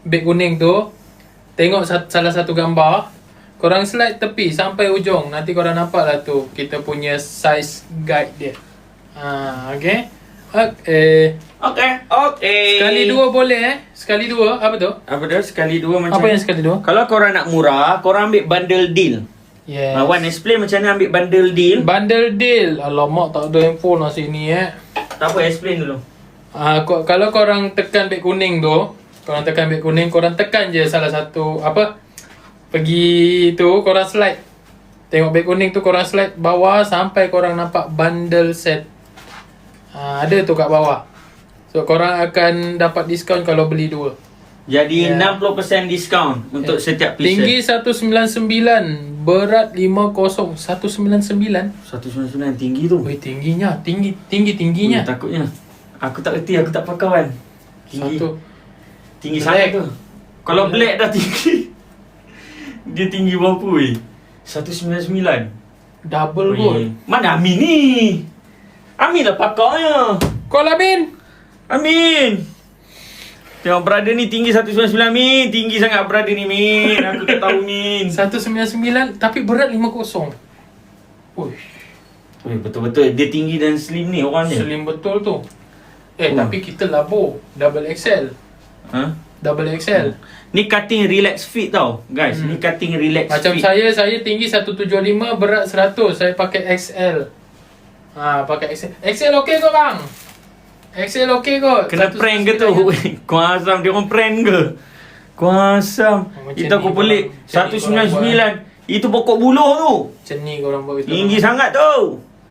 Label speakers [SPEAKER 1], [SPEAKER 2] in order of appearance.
[SPEAKER 1] Beg kuning tu, tengok salah satu gambar, korang slide tepi sampai ujung. Nanti korang nampak lah tu kita punya size guide dia. Okay. Sekali dua boleh Sekali dua, apa tu?
[SPEAKER 2] Apa tu? Sekali dua macam
[SPEAKER 1] Apa yang sekali dua?
[SPEAKER 2] Kalau korang nak murah, korang ambil bundle deal.
[SPEAKER 1] Yes.
[SPEAKER 2] Wan explain macam mana ambil bundle deal.
[SPEAKER 1] Bundle deal. Alamak, tak ada handphone lah sini
[SPEAKER 2] Tak apa, explain dulu.
[SPEAKER 1] Kalau korang tekan beg kuning tu, korang tekan je salah satu pergi tu, korang slide. Tengok beg kuning tu, korang slide bawah sampai korang nampak bundle set. Ada tu kat bawah. So korang akan dapat diskaun kalau beli dua.
[SPEAKER 2] Jadi 60% diskaun untuk setiap pieces.
[SPEAKER 1] Tinggi 199, berat 50. 199.
[SPEAKER 2] 199 tinggi tu.
[SPEAKER 1] Weh, tingginya. Tingginya.
[SPEAKER 2] Takutnya. Aku tak reti, aku tak pakai Wan. Tinggi
[SPEAKER 1] Black.
[SPEAKER 2] sangat tu. Kalau black dah tinggi. Dia tinggi berapa weh? 199.
[SPEAKER 1] Double gold.
[SPEAKER 2] Mana Amin ni? Amin lah pakainya.
[SPEAKER 1] Call Amin.
[SPEAKER 2] Amin. Tengok brother ni tinggi 199 Min. Tinggi sangat brother ni Min. Aku tak tahu Min.
[SPEAKER 1] 199 tapi berat 50. Uish.
[SPEAKER 2] Betul-betul dia tinggi dan slim ni orang ni.
[SPEAKER 1] Slim betul tu. Tapi kita labur double XL. Double XL.
[SPEAKER 2] Ni cutting relax fit tau guys. Ni cutting relax
[SPEAKER 1] Macam
[SPEAKER 2] fit.
[SPEAKER 1] saya tinggi 175, berat 100. Saya pakai XL. Pakai XL. XL okey ke bang? XL okey kot.
[SPEAKER 2] Kena prank ke tu? Kau asam dia orang prank ke? Kau asam. Itu aku pelik. 199. Itu pokok buluh tu.
[SPEAKER 1] Macam ni korang buat betul.
[SPEAKER 2] Tinggi sangat tu.